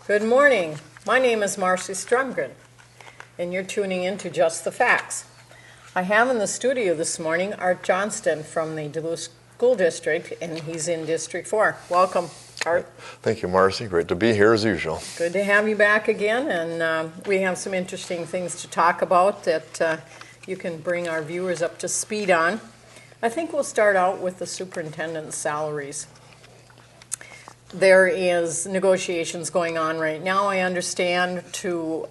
Good morning. My name is Marcia Stromgren, and you're tuning in to Just the Facts. I have in the studio this morning Art Johnston from the Duluth School District, and he's in District 4. Welcome, Art. Thank you, Marcy. Great to be here as usual. Good to have you back again, and we have some interesting things to talk about that you can bring our viewers up to speed on. I think we'll start out with the superintendent's salaries. There is negotiations going on right now, I understand, to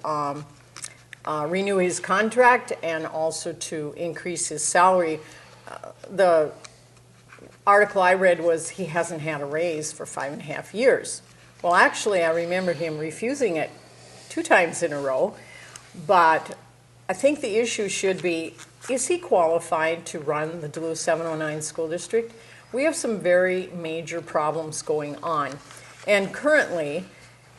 renew his contract and also to increase his salary. The article I read was he hasn't had a raise for 5.5 years. Well, actually, I remember him refusing it 2 times in a row, but I think the issue should be, is he qualified to run the Duluth 709 school district? We have some very major problems going on. And currently,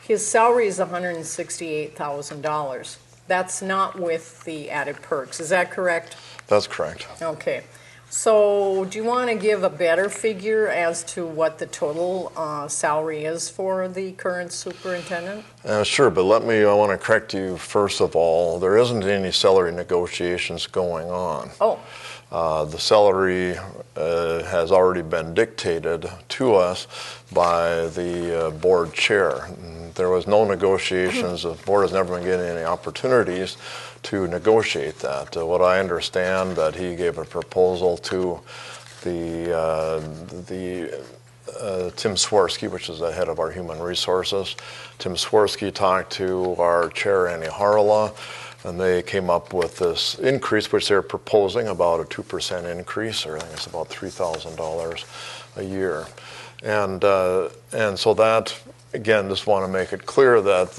his salary is $168,000. That's not with the added perks. Is that correct? That's correct. Okay. So do you want to give a better figure as to what the total salary is for the current superintendent? Sure, but I want to correct you first of all. There isn't any salary negotiations going on. Oh. The salary has already been dictated to us by the board chair. There was no negotiations. The board has never been getting any opportunities to negotiate that. What I understand, that he gave a proposal to Tim Swirsky, which is the head of our human resources. Tim Swirsky talked to our chair, Annie Harla, and they came up with this increase, which they're proposing, about a 2% increase, or I think it's about $3,000 a year. And so that, again, just want to make it clear that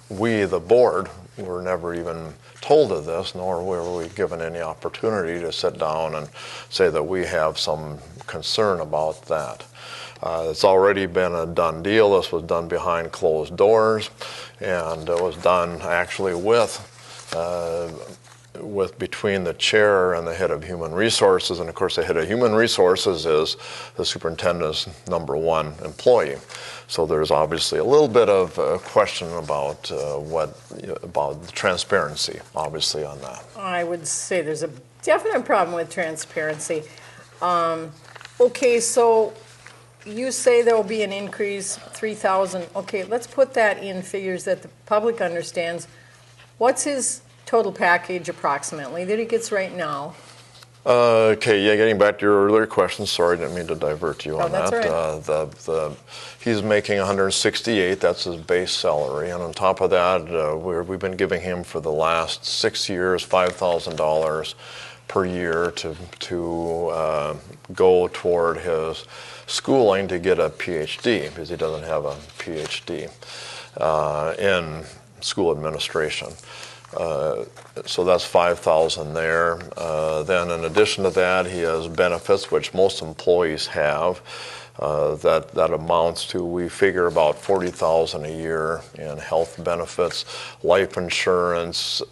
we, the board, were never even told of this, nor were we given any opportunity to sit down and say that we have some concern about that. It's already been a done deal. This was done behind closed doors, and it was done actually with between the chair and the head of human resources. And of course, the head of human resources is the superintendent's #1 employee. So there's obviously a little bit of a question about about the transparency, obviously, on that. I would say there's a definite problem with transparency. Okay, so you say there will be an increase, 3,000. Okay, let's put that in figures that the public understands. What's his total package approximately that he gets right now? Okay, yeah, getting back to your earlier question, sorry, I didn't mean to divert you on that's that. Right. He's making $168, that's his base salary, and on top of that, we've been giving him for the last 6 years $5,000 per year to go toward his schooling to get a PhD, because he doesn't have a PhD in school administration. So that's $5,000 there. Then in addition to that, he has benefits, which most employees have. That amounts to, we figure, about $40,000 a year in health benefits, life insurance,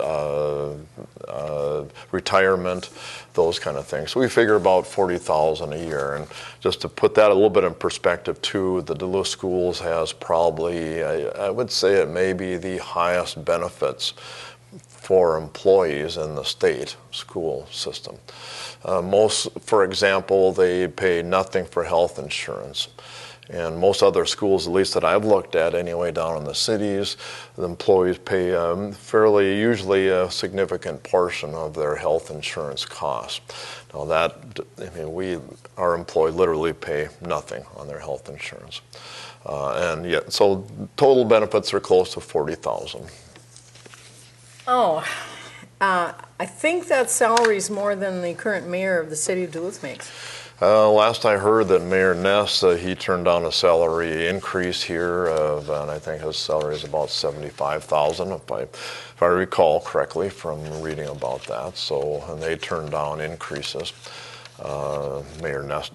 retirement, those kind of things. So we figure about $40,000 a year. And just to put that a little bit in perspective too, the Duluth Schools has probably, I would say it may be the highest benefits for employees in the state school system. For example, they pay nothing for health insurance. And most other schools, at least that I've looked at anyway, down in the cities, the employees pay usually a significant portion of their health insurance costs. Now our employees literally pay nothing on their health insurance. And yet, so total benefits are close to $40,000. Oh, I think that salary is more than the current mayor of the city of Duluth makes. Last I heard that Mayor Ness, he turned down a salary increase here and I think his salary is about $75,000 if I recall correctly from reading about that. So, and they turned down increases. Ex-Mayor Ness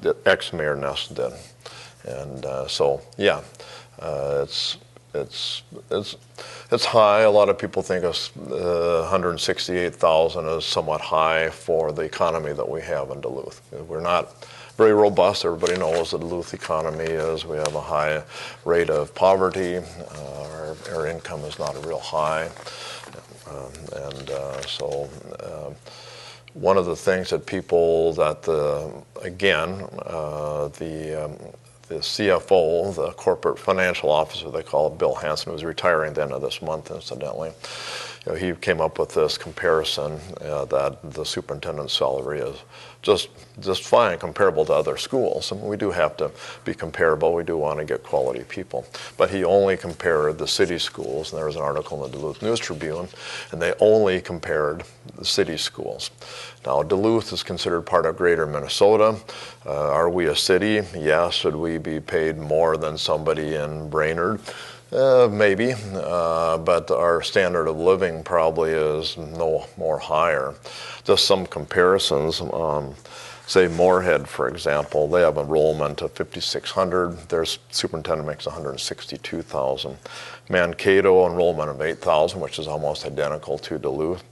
did. And so, yeah, it's high. A lot of people think $168,000 is somewhat high for the economy that we have in Duluth. We're not very robust. Everybody knows the Duluth economy is. We have a high rate of poverty. Our income is not real high. One of the things that people that the CFO, the corporate financial officer, they call it, Bill Hansen, who's retiring at the end of this month, incidentally, he came up with this comparison that the superintendent's salary is just fine, comparable to other schools. And we do have to be comparable. We do want to get quality people. But he only compared the city schools, and there was an article in the Duluth News Tribune, and they only compared the city schools. Now, Duluth is considered part of Greater Minnesota. Are we a city? Yes. Should we be paid more than somebody in Brainerd? Maybe, but our standard of living probably is no more higher. Just some comparisons. Say Moorhead, for example, they have enrollment of 5,600. Their superintendent makes 162,000. Mankato enrollment of 8,000, which is almost identical to Duluth.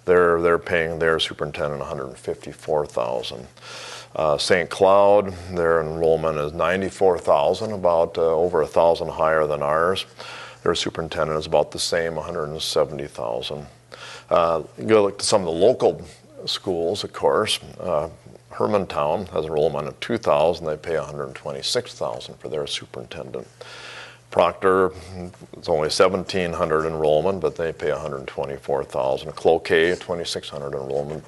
They're paying their superintendent 154,000. St. Cloud, their enrollment is 94,000, about over 1,000 higher than ours. Their superintendent is about the same, 170,000. You go look to some of the local schools, of course. Hermantown has enrollment of 2,000. They pay 126,000 for their superintendent. Proctor, it's only 1,700 enrollment, but they pay 124,000. Cloquet, 2,600 enrollment,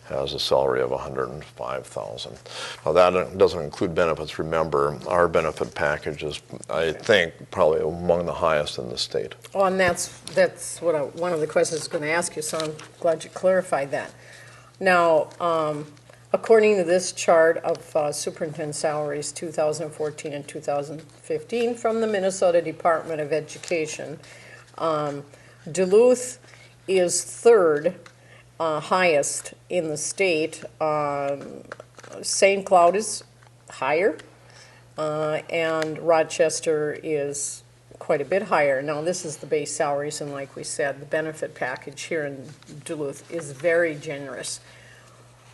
has a salary of 105,000. Now that doesn't include benefits. Remember, our benefit package is, I think, probably among the highest in the state. Oh, and that's what one of the questions I was going to ask you, so I'm glad you clarified that. Now, according to this chart of superintendent salaries 2014 and 2015 from the Minnesota Department of Education, Duluth is third highest in the state. St. Cloud is higher, and Rochester is quite a bit higher. Now, this is the base salaries, and like we said, the benefit package here in Duluth is very generous.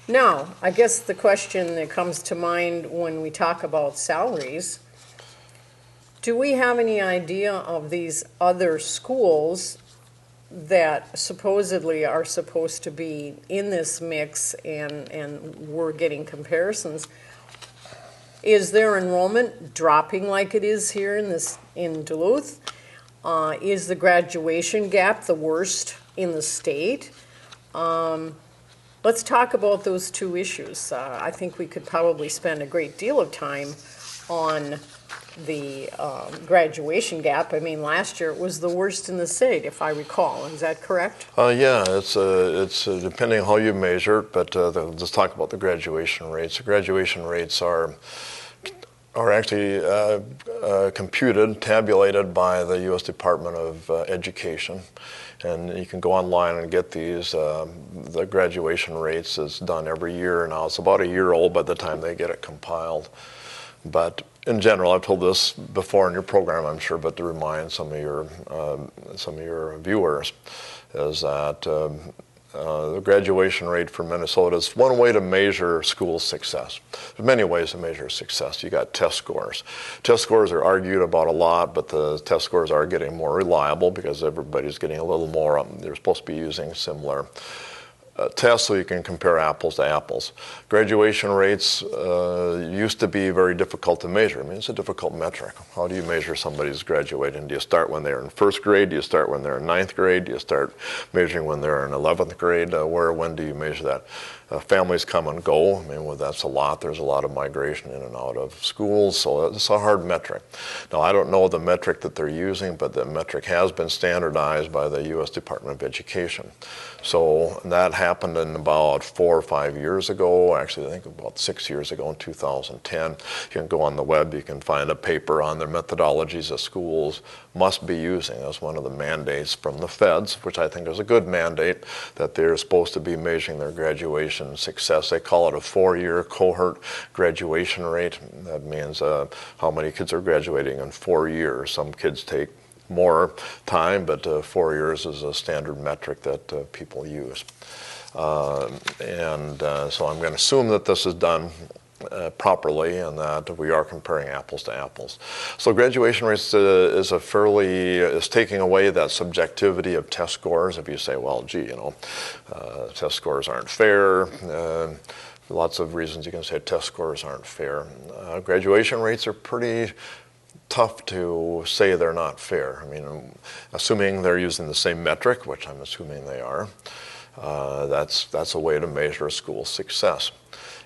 Now, I guess the question that comes to mind when we talk about salaries, do we have any idea of these other schools that supposedly are supposed to be in this mix, and we're getting comparisons? Is their enrollment dropping like it is here in Duluth? Is the graduation gap the worst in the state? Let's talk about those two issues. I think we could probably spend a great deal of time on the graduation gap. I mean, last year it was the worst in the state, if I recall. Is that correct? Yeah, it's depending on how you measure it, but let's talk about the graduation rates. The graduation rates are actually computed, tabulated by the U.S. Department of Education. And you can go online and get these. The graduation rates is done every year now. It's about a year old by the time they get it compiled. But in general, I've told this before in your program, I'm sure, but to remind some of your viewers, is that the graduation rate for Minnesota is one way to measure school success. There's many ways to measure success. You got test scores. Test scores are argued about a lot, but the test scores are getting more reliable because everybody's getting a little more. They're supposed to be using similar tests so you can compare apples to apples. Graduation rates used to be very difficult to measure. I mean, it's a difficult metric. How do you measure somebody's graduating? Do you start when they're in first grade? Do you start when they're in ninth grade? Do you start measuring when they're in 11th grade? When do you measure that? Families come and go. I mean, well, that's a lot. There's a lot of migration in and out of schools, so it's a hard metric. Now, I don't know the metric that they're using, but the metric has been standardized by the U.S. Department of Education. So that happened in about 4 or 5 years ago. Actually, I think about 6 years ago in 2010. You can go on the web. You can find a paper on their methodologies that schools must be using. That's one of the mandates from the feds, which I think is a good mandate, that they're supposed to be measuring their graduation success. They call it a 4-year cohort graduation rate. That means how many kids are graduating in 4 years. Some kids take more time, but 4 years is a standard metric that people use. So I'm going to assume that this is done properly, and that we are comparing apples to apples. So graduation rates is taking away that subjectivity of test scores. If you say, well, gee, test scores aren't fair, lots of reasons you can say test scores aren't fair. Graduation rates are pretty tough to say they're not fair. I mean, assuming they're using the same metric, which I'm assuming they are, that's a way to measure a school's success.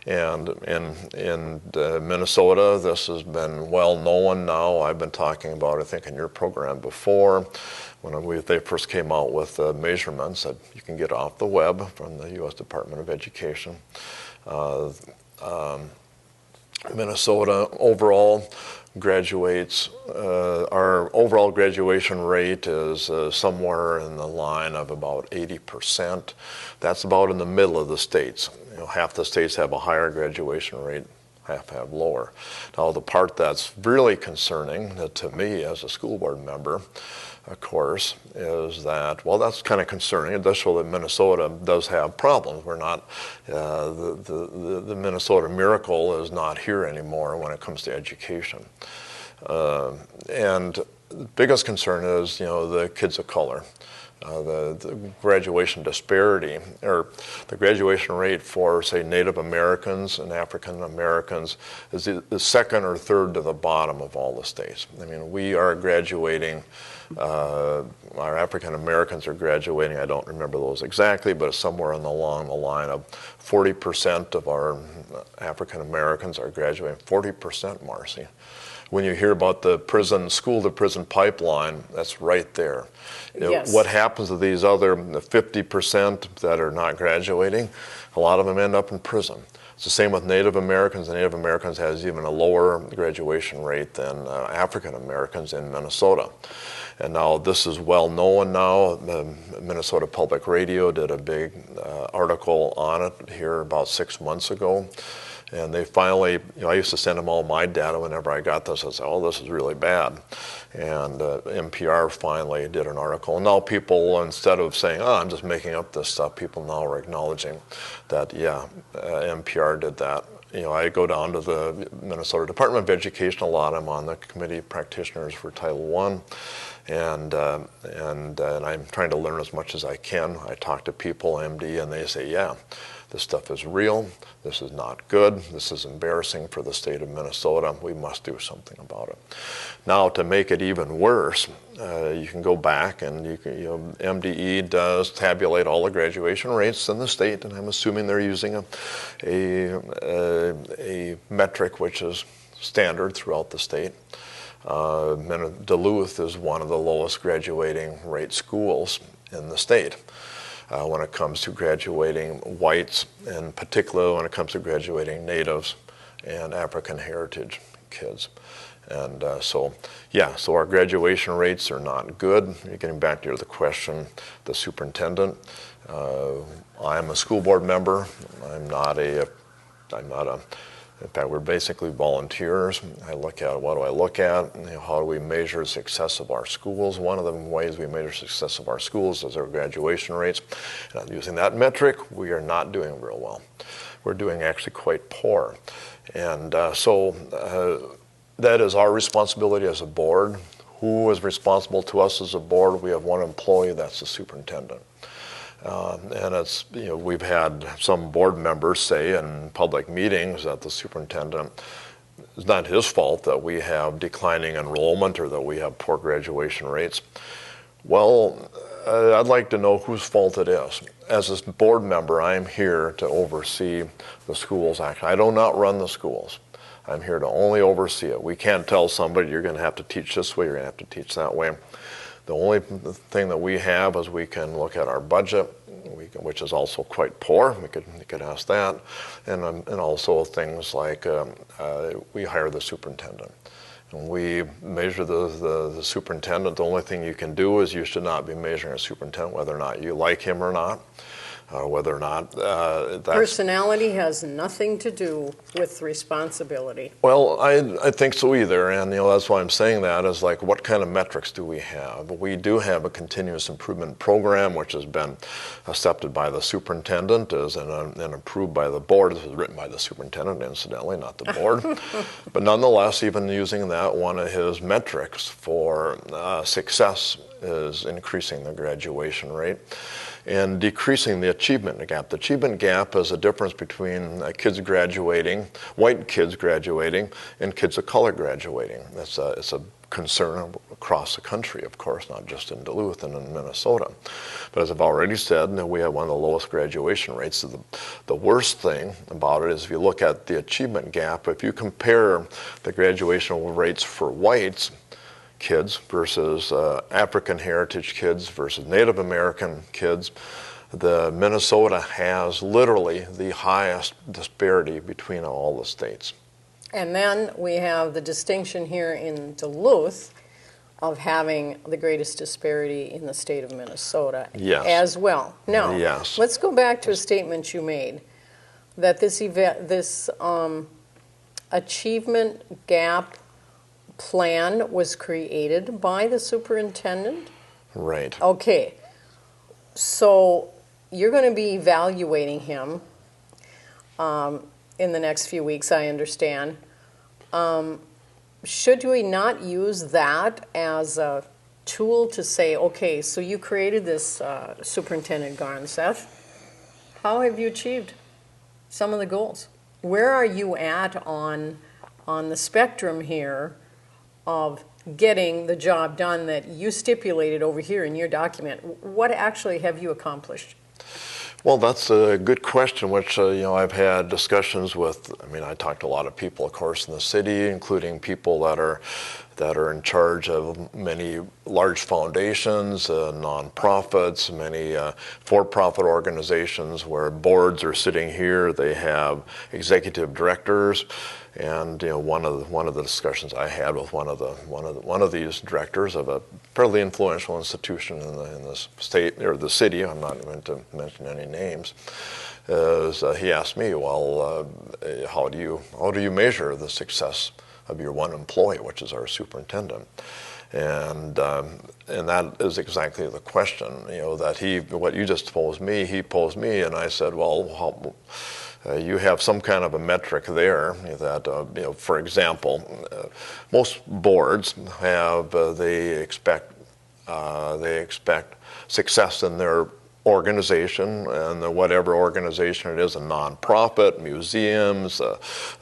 And in Minnesota, this has been well known now. I've been talking about, I think, in your program before, when they first came out with measurements that you can get off the web from the U.S. Department of Education. Minnesota overall graduates, our overall graduation rate is somewhere in the line of about 80%. That's about in the middle of the states. Half the states have a higher graduation rate, half have lower. Now, the part that's really concerning to me as a school board member, of course, is that, well, that's kind of concerning. It does show that Minnesota does have problems. We're not, the Minnesota miracle is not here anymore when it comes to education. And the biggest concern is, the kids of color. The graduation disparity, or the graduation rate for, say, Native Americans and African Americans is the second or third to the bottom of all the states. I mean, we are graduating, our African Americans are graduating, I don't remember those exactly, but it's somewhere along the line of 40% of our African Americans are graduating. 40%, Marcia. When you hear about the school-to-prison pipeline, that's right there. Yes. What happens to these other 50% that are not graduating? A lot of them end up in prison. It's the same with Native Americans. Native Americans has even a lower graduation rate than African Americans in Minnesota. And now this is well known now. The Minnesota Public Radio did a big article on it here about 6 months ago. And they finally, I used to send them all my data whenever I got this. I said, oh, this is really bad. And NPR finally did an article. And now people, instead of saying, oh, I'm just making up this stuff, people now are acknowledging that, yeah, NPR did that. I go down to the Minnesota Department of Education a lot. I'm on the committee of practitioners for Title I. And I'm trying to learn as much as I can. I talk to people, MD, and they say, yeah, this stuff is real. This is not good. This is embarrassing for the state of Minnesota. We must do something about it. Now, to make it even worse, you can go back and MDE does tabulate all the graduation rates in the state, and I'm assuming they're using a metric which is standard throughout the state. Duluth is one of the lowest graduating rate schools in the state. When it comes to graduating whites, and particularly when it comes to graduating natives and African heritage kids. And so our graduation rates are not good. Getting back to the question, the superintendent, I'm a school board member. I'm not in fact, we're basically volunteers. I look at, what do I look at? How do we measure success of our schools? One of the ways we measure success of our schools is our graduation rates. And using that metric, we are not doing real well. We're doing actually quite poor. And so that is our responsibility as a board. Who is responsible to us as a board? We have one employee, that's the superintendent. And it's, we've had some board members say in public meetings that the superintendent, it's not his fault that we have declining enrollment or that we have poor graduation rates. Well, I'd like to know whose fault it is. As a board member, I'm here to oversee the schools action. I do not run the schools. I'm here to only oversee it. We can't tell somebody you're going to have to teach this way, you're going to have to teach that way. The only thing that we have is we can look at our budget, which is also quite poor. We could ask that, and also things like we hire the superintendent. And we measure the superintendent. The only thing you can do is you should not be measuring a superintendent whether or not you like him or not. whether or not that's... Personality has nothing to do with responsibility. Well, I think so either, and that's why I'm saying that is like, what kind of metrics do we have? We do have a continuous improvement program, which has been accepted by the superintendent and approved by the board. This was written by the superintendent, incidentally, not the board. But nonetheless, even using that, one of his metrics for success is increasing the graduation rate and decreasing the achievement gap. The achievement gap is a difference between kids graduating, white kids graduating, and kids of color graduating. It's a concern across the country, of course, not just in Duluth and in Minnesota. But as I've already said, we have one of the lowest graduation rates. The worst thing about it is if you look at the achievement gap, if you compare the graduation rates for whites kids versus African heritage kids versus Native American kids, the Minnesota has literally the highest disparity between all the states. And then we have the distinction here in Duluth of having the greatest disparity in the state of Minnesota as well. Now, let's go back to a statement you made, that this achievement gap plan was created by the superintendent? Right. Okay. So you're going to be evaluating him in the next few weeks, I understand. Should we not use that as a tool to say, okay, so you created this Superintendent Garnseth. How have you achieved some of the goals? Where are you at on the spectrum here of getting the job done that you stipulated over here in your document? What actually have you accomplished? Well, that's a good question, which I've had discussions with. I talked to a lot of people, of course, in the city, including people that are in charge of many large foundations, nonprofits, many for-profit organizations where boards are sitting here. They have executive directors. And one of the discussions I had with one of these directors of a fairly influential institution in the state or the city, I'm not going to mention any names, is he asked me, well, how do you measure the success of your one employee, which is our superintendent? And that is exactly the question. That what you just posed me, he posed me, and I said, well, you have some kind of a metric there that, for example, most boards have, they expect success in their organization, and whatever organization it is, a nonprofit, museums,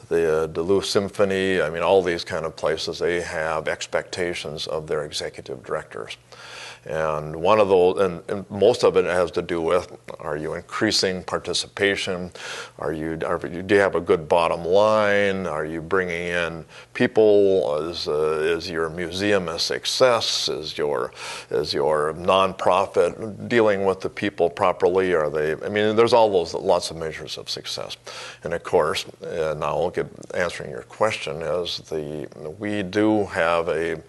the Duluth Symphony, all these kind of places, they have expectations of their executive directors. And one of those, and most of it has to do with, are you increasing participation? Do you have a good bottom line? Are you bringing in people? Is your museum a success? Is your nonprofit dealing with the people properly? Are they? There's all those lots of measures of success. And of course, now I'll get answering your question, we do have a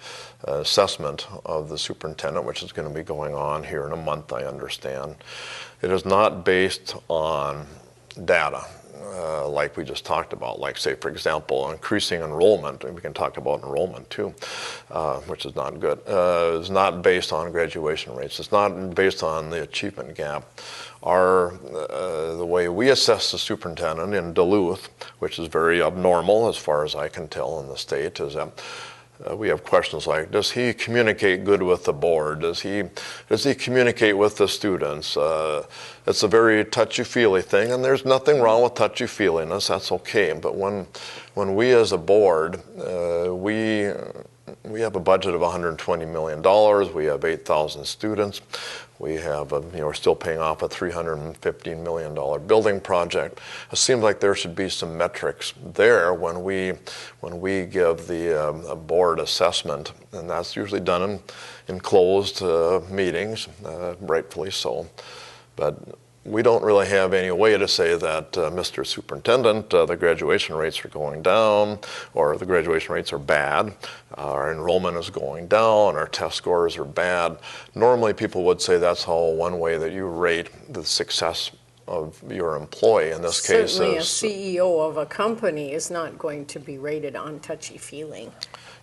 assessment of the superintendent, which is going to be going on here in a month, I understand. It is not based on data, like we just talked about, like, say, for example, increasing enrollment, and we can talk about enrollment too, which is not good. It's not based on graduation rates. It's not based on the achievement gap. The way we assess the superintendent in Duluth, which is very abnormal as far as I can tell in the state, is that we have questions like, does he communicate good with the board? Does he communicate with the students? It's a very touchy-feely thing, and there's nothing wrong with touchy-feeliness. That's okay. But when we as a board, we have a budget of $120 million. We have 8,000 students. We have, we're still paying off a $315 million building project. It seems like there should be some metrics there when we give the board assessment, and that's usually done in closed meetings, rightfully so. But we don't really have any way to say that, Mr. Superintendent, the graduation rates are going down, or the graduation rates are bad, our enrollment is going down, our test scores are bad. Normally people would say that's one way that you rate the success of your employee. In this case, Certainly a CEO of a company is not going to be rated on touchy-feeling.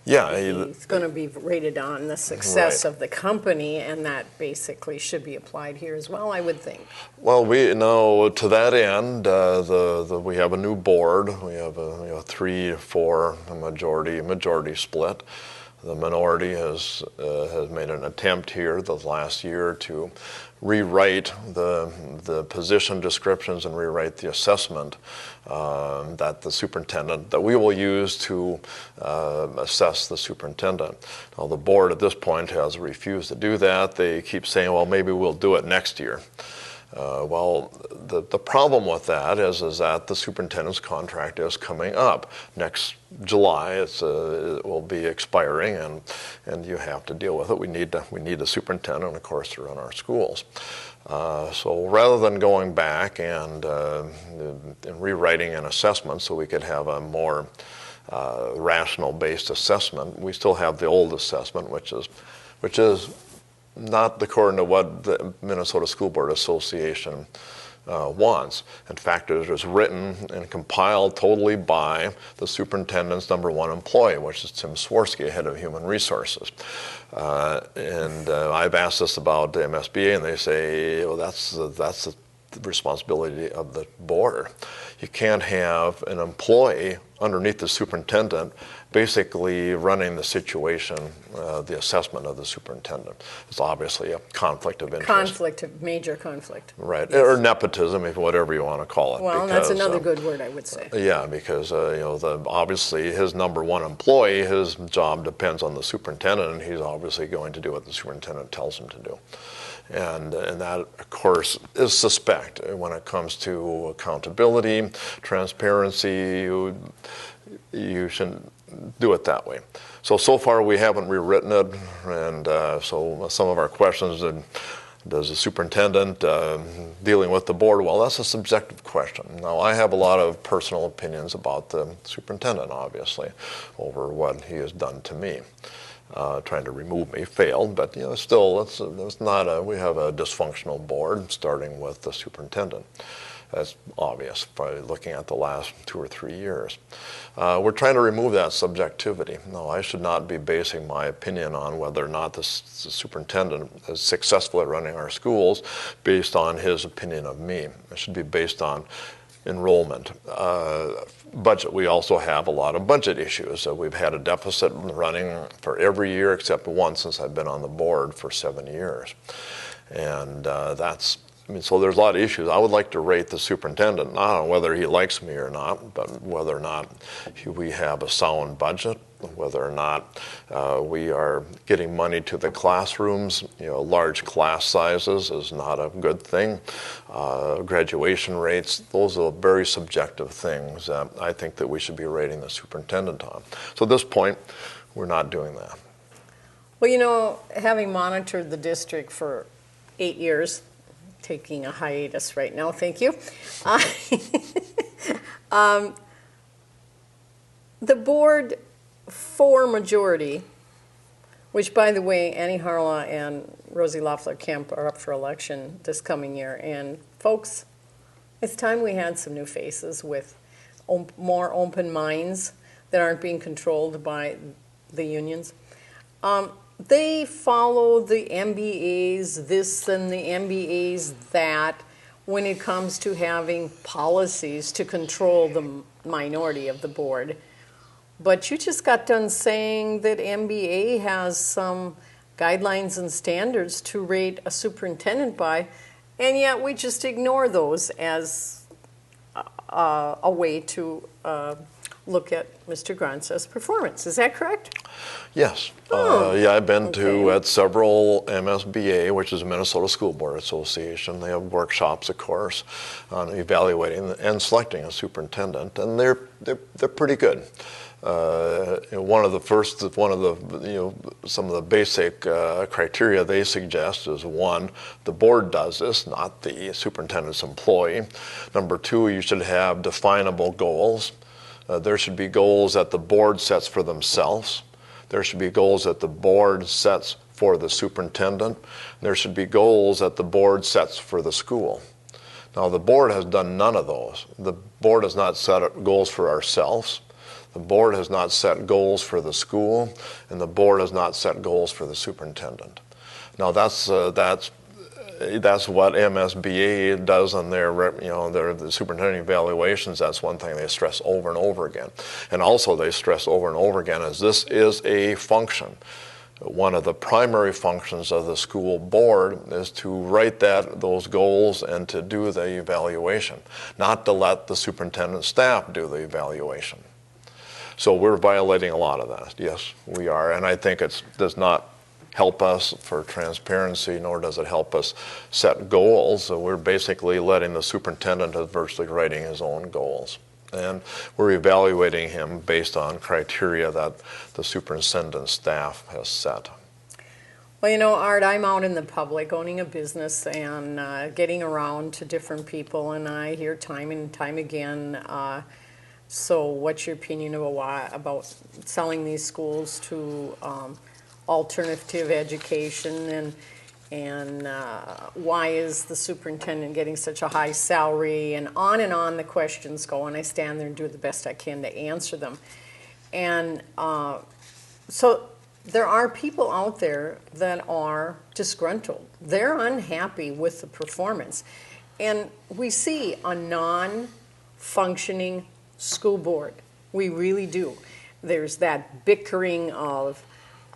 yeah, He's going to be rated on the success Right. of the company, and that basically should be applied here as well, I would think. well, we know to that end, we have a new board. We have a 3-4 majority split. The minority has made an attempt here the last year to rewrite the position descriptions and rewrite the assessment that the superintendent, that we will use to assess the superintendent. Now, the board at this point has refused to do that. They keep saying, well, maybe we'll do it next year. Well, the problem with that is that the superintendent's contract is coming up next July. It will be expiring, and you have to deal with it. We need a superintendent, of course, to run our schools. So rather than going back and rewriting an assessment so we could have a more rational-based assessment, we still have the old assessment, which is not according to what the Minnesota School Board Association wants. In fact, it is written and compiled totally by the superintendent's #1 employee, which is Tim Swirsky, head of human resources. I've asked this about the MSBA, and they say, well, that's the responsibility of the board. You can't have an employee underneath the superintendent basically running the situation, the assessment of the superintendent. It's obviously a conflict of interest. Major conflict. Right, or nepotism, whatever you want to call it. Well, that's another good word, I would say. Yeah, because obviously his #1 employee, his job depends on the superintendent, and he's obviously going to do what the superintendent tells him to do. And that, of course, is suspect when it comes to accountability, transparency. You shouldn't do it that way. So far we haven't rewritten it, and so some of our questions, does the superintendent dealing with the board? Well, that's a subjective question. Now, I have a lot of personal opinions about the superintendent, obviously, over what he has done to me. Trying to remove me failed, but still, it's not we have a dysfunctional board, starting with the superintendent. That's obvious by looking at the last 2 or 3 years. We're trying to remove that subjectivity. No, I should not be basing my opinion on whether or not the superintendent is successful at running our schools based on his opinion of me. It should be based on enrollment. Budget, we also have a lot of budget issues. We've had a deficit running for every year except one since I've been on the board for 7 years. And so there's a lot of issues. I would like to rate the superintendent, not on whether he likes me or not, but whether or not we have a sound budget, whether or not we are getting money to the classrooms. Large class sizes is not a good thing. Graduation rates, those are very subjective things that I think that we should be rating the superintendent on. So at this point, we're not doing that. Well, having monitored the district for 8 years, taking a hiatus right now, thank you. The board for majority, which, by the way, Annie Harla and Rosie Loeffler-Kemp are up for election this coming year. And folks, it's time we had some new faces with more open minds that aren't being controlled by the unions. They follow the MBAs this and the MBAs that when it comes to having policies to control the minority of the board. But you just got done saying that MBA has some guidelines and standards to rate a superintendent by, and yet we just ignore those as a way to look at Mr. Grance's performance. Is that correct? Yes. I've been at several MSBA, which is the Minnesota School Board Association. They have workshops, of course, on evaluating and selecting a superintendent, and they're pretty good. Some of the basic criteria they suggest is 1, the board does this, not the superintendent's employee. Number 2, you should have definable goals. There should be goals that the board sets for themselves. There should be goals that the board sets for the superintendent. There should be goals that the board sets for the school. Now, the board has done none of those. The board has not set goals for ourselves. The board has not set goals for the school, and the board has not set goals for the superintendent. Now, that's what MSBA does on their, the superintendent evaluations. That's one thing they stress over and over again. And also they stress over and over again is this is a function. One of the primary functions of the school board is to write those goals and to do the evaluation, not to let the superintendent staff do the evaluation. So we're violating a lot of that. Yes, we are. And I think it does not help us for transparency, nor does it help us set goals. So we're basically letting the superintendent is virtually writing his own goals. And we're evaluating him based on criteria that the superintendent staff has set. Well, Art, I'm out in the public owning a business and getting around to different people, and I hear time and time again, so what's your opinion about selling these schools to alternative education, and why is the superintendent getting such a high salary, and on the questions go, and I stand there and do the best I can to answer them. And so there are people out there that are disgruntled. They're unhappy with the performance. And we see a non-functioning school board. We really do. There's that bickering of,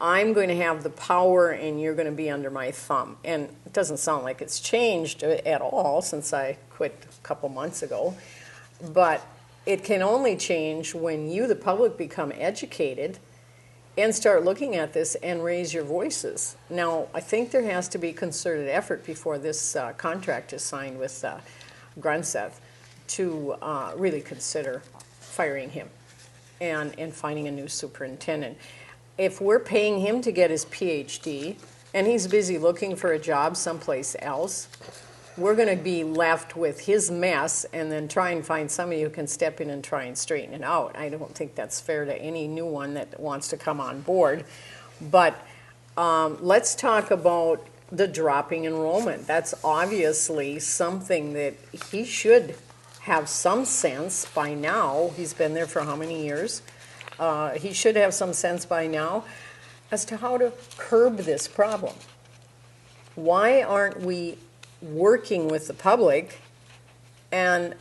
I'm going to have the power and you're going to be under my thumb. And it doesn't sound like it's changed at all since I quit a couple months ago. But it can only change when you, the public, become educated and start looking at this and raise your voices. Now, I think there has to be concerted effort before this contract is signed with Grunseth to really consider firing him and finding a new superintendent. If we're paying him to get his PhD and he's busy looking for a job someplace else, we're going to be left with his mess and then try and find somebody who can step in and try and straighten it out. I don't think that's fair to any new one that wants to come on board. But let's talk about the dropping enrollment. That's obviously something that he should have some sense by now. He's been there for how many years? He should have some sense by now as to how to curb this problem. Why aren't we working with the public and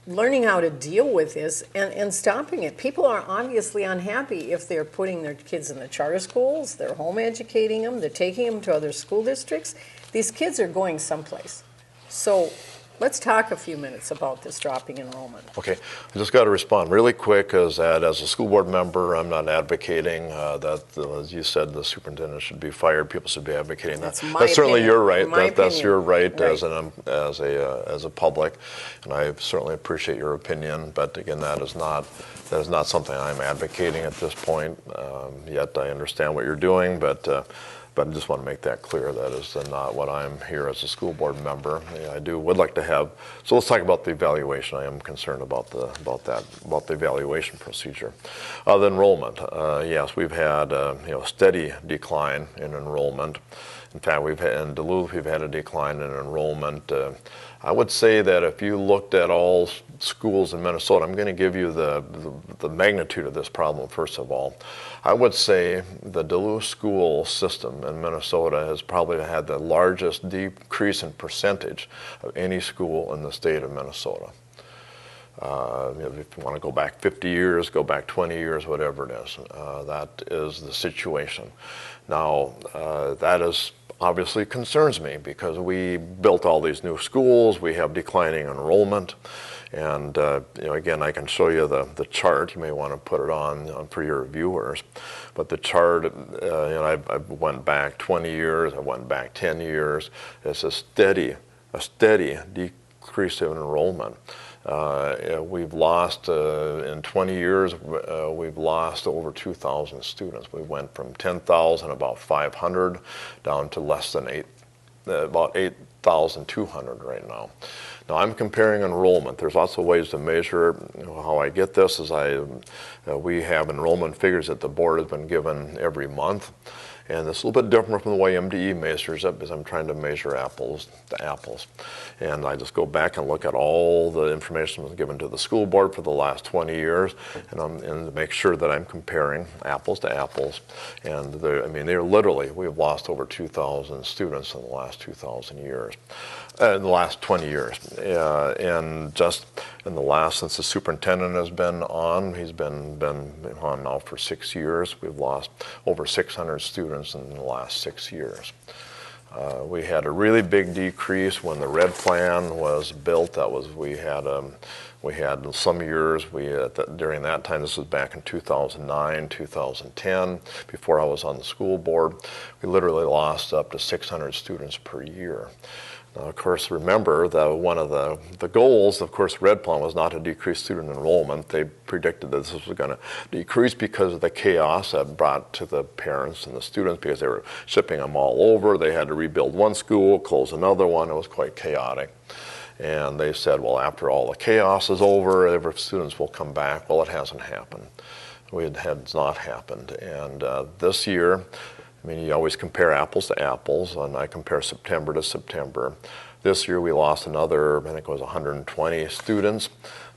learning how to deal with this and stopping it? People are obviously unhappy if they're putting their kids in the charter schools, they're home educating them, they're taking them to other school districts. These kids are going someplace. So let's talk a few minutes about this dropping enrollment. Okay, I just got to respond really quick as a school board member, I'm not advocating that, as you said, the superintendent should be fired. People should be advocating that. That's certainly your right. That's your right, as a public, and I certainly appreciate your opinion. But again, that is not something I'm advocating at this point. Yet I understand what you're doing, but I just want to make that clear. That is not what I'm here as a school board member. Would like to have. So let's talk about the evaluation. I am concerned about the evaluation procedure. The enrollment. Yes, we've had steady decline in enrollment. In fact, in Duluth we've had a decline in enrollment. I would say that if you looked at all schools in Minnesota, I'm going to give you the magnitude of this problem first of all. I would say the Duluth school system in Minnesota has probably had the largest decrease in percentage of any school in the state of Minnesota. If you want to go back 50 years, go back 20 years, whatever it is, that is the situation. Now, that is obviously concerns me because we built all these new schools, we have declining enrollment, and again, I can show you the chart. You may want to put it on for your viewers, but the chart, I went back 20 years, I went back 10 years. It's a steady decrease in enrollment. We've lost, in 20 years, we've lost over 2,000 students. We went from 10,000, about 500, down to less than about 8,200 right now. Now I'm comparing enrollment. There's lots of ways to measure. How I get this is we have enrollment figures that the board has been given every month. And it's a little bit different from the way MDE measures it, because I'm trying to measure apples to apples. And I just go back and look at all the information that was given to the school board for the last 20 years, and make sure that I'm comparing apples to apples. And they're literally, we've lost over 2,000 students in the last 2,000 years. In the last 20 years. And just in the last, since the superintendent has been on, he's been on now for 6 years, we've lost over 600 students in the last 6 years. We had a really big decrease when the red plan was built. We had some years, during that time, this was back in 2009, 2010, before I was on the school board, we literally lost up to 600 students per year. Now, of course, remember that one of the goals, of course, Red Plan was not to decrease student enrollment. They predicted that this was going to decrease because of the chaos that brought to the parents and the students, because they were shipping them all over. They had to rebuild one school, close another one. It was quite chaotic. And they said, well, after all the chaos is over, every students will come back. Well, it hasn't happened. It has not happened. And this year, you always compare apples to apples, and I compare September to September. This year we lost another, I think it was 120 students,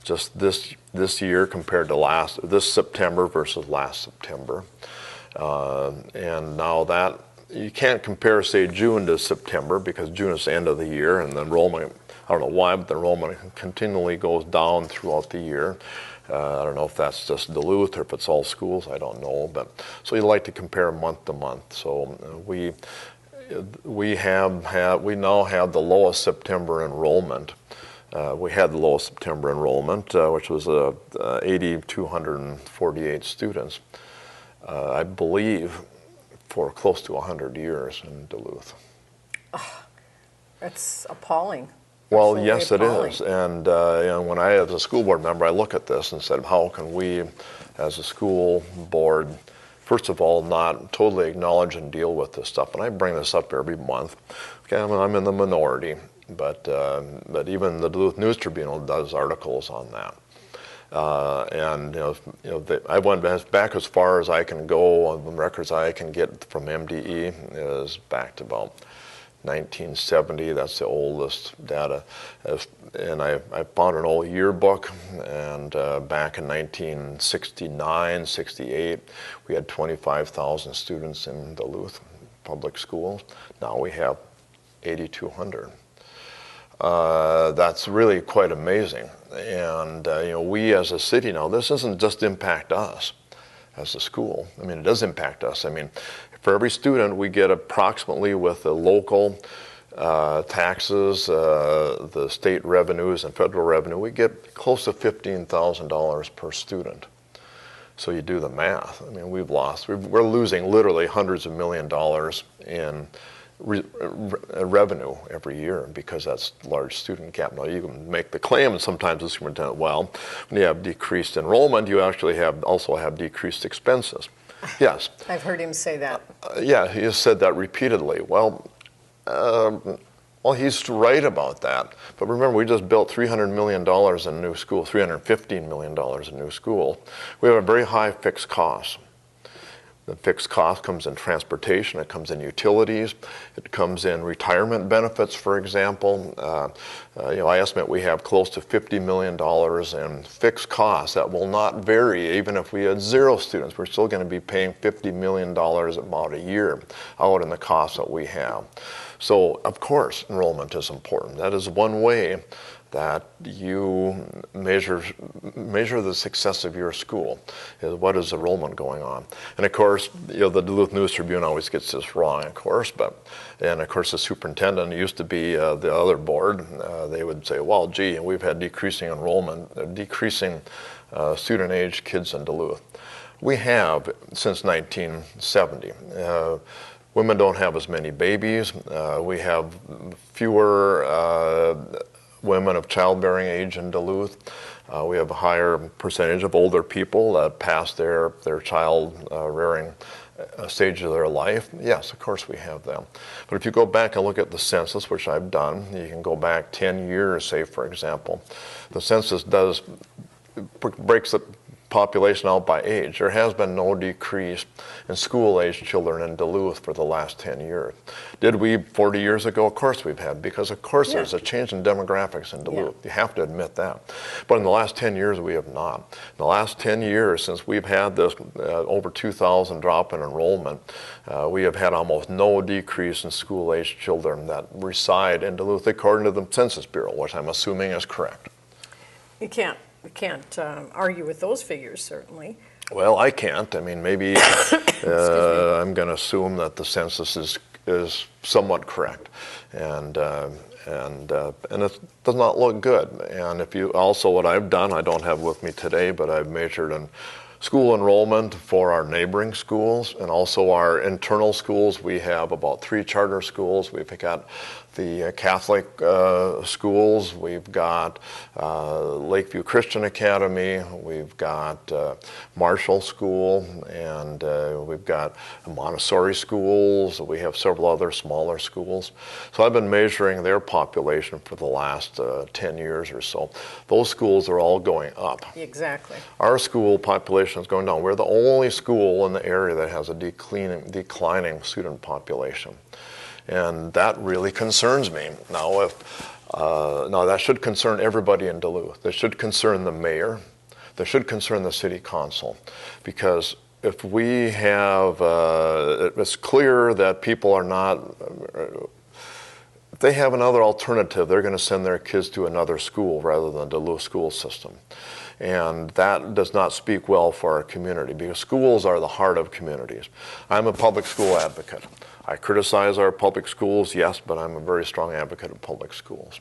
just this year compared to this September versus last September. And now that, you can't compare, say, June to September, because June is the end of the year, and the enrollment, I don't know why, but the enrollment continually goes down throughout the year. I don't know if that's just Duluth or if it's all schools, I don't know. But so you like to compare month to month. So we now have the lowest September enrollment. We had the lowest September enrollment, which was 8,248 students, I believe, for close to 100 years in Duluth. Oh, that's appalling. Well, yes, it is. And when I, as a school board member, I look at this and said, how can we, as a school board, first of all, not totally acknowledge and deal with this stuff? And I bring this up every month. Okay, I'm in the minority, but even the Duluth News Tribune does articles on that. I went back as far as I can go on the records I can get from MDE is back to about 1970, that's the oldest data. And I found an old yearbook, and back in 1969, 68, we had 25,000 students in Duluth public schools. Now we have 8,200. That's really quite amazing. And we as a city now, this doesn't just impact us as a school. It does impact us. For every student, we get approximately, with the local taxes, the state revenues and federal revenue, we get close to $15,000 per student. So you do the math. We're losing literally hundreds of $millions in revenue every year, because that's large student gap. Now, you can make the claim, and sometimes the superintendent, well, when you have decreased enrollment, you actually also have decreased expenses. Yes. I've heard him say that. Yeah, he has said that repeatedly. Well, he's right about that. But remember, we just built $300 million in new schools, $315 million in new schools. We have a very high fixed cost. The fixed cost comes in transportation, it comes in utilities, it comes in retirement benefits, for example. I estimate we have close to $50 million in fixed costs that will not vary. Even if we had 0 students, we're still going to be paying $50 million about a year out in the costs that we have. So, of course, enrollment is important. That is one way that you measure the success of your school, is what is enrollment going on. And of course, the Duluth News Tribune always gets this wrong, of course, and of course the superintendent used to be the other board. They would say, well, gee, we've had decreasing enrollment, decreasing student-age kids in Duluth. We have since 1970. Women don't have as many babies. We have fewer women of childbearing age in Duluth. We have a higher percentage of older people that pass their child rearing stage of their life. Yes, of course we have them. But if you go back and look at the census, which I've done, you can go back 10 years, say, for example. The census population out by age. There has been no decrease in school-age children in Duluth for the last 10 years. Did we 40 years ago? Of course we've had, because of course there's a change in demographics in Duluth. You have to admit that. But in the last 10 years we have not. In the last 10 years, since we've had this over 2,000 drop in enrollment, we have had almost no decrease in school-age children that reside in Duluth, according to the Census Bureau, which I'm assuming is correct. You can't argue with those figures, certainly. Well, I can't. I mean, maybe I'm going to assume that the census is somewhat correct, and it does not look good. And if you also, what I've done, I don't have with me today, but I've measured in school enrollment for our neighboring schools and also our internal schools. We have about 3 charter schools. We've got the Catholic schools. We've got Lakeview Christian Academy. We've got Marshall School, and we've got Montessori schools. We have several other smaller schools. So I've been measuring their population for the last 10 years or so. Those schools are all going up. Exactly. Our school population is going down. We're the only school in the area that has a declining student population. And that really concerns me. Now, now that should concern everybody in Duluth. That should concern the mayor. That should concern the city council, because if we have, it's clear that people are not. If they have another alternative, they're going to send their kids to another school rather than the Duluth school system. And that does not speak well for our community, because schools are the heart of communities. I'm a public school advocate. I criticize our public schools, yes, but I'm a very strong advocate of public schools.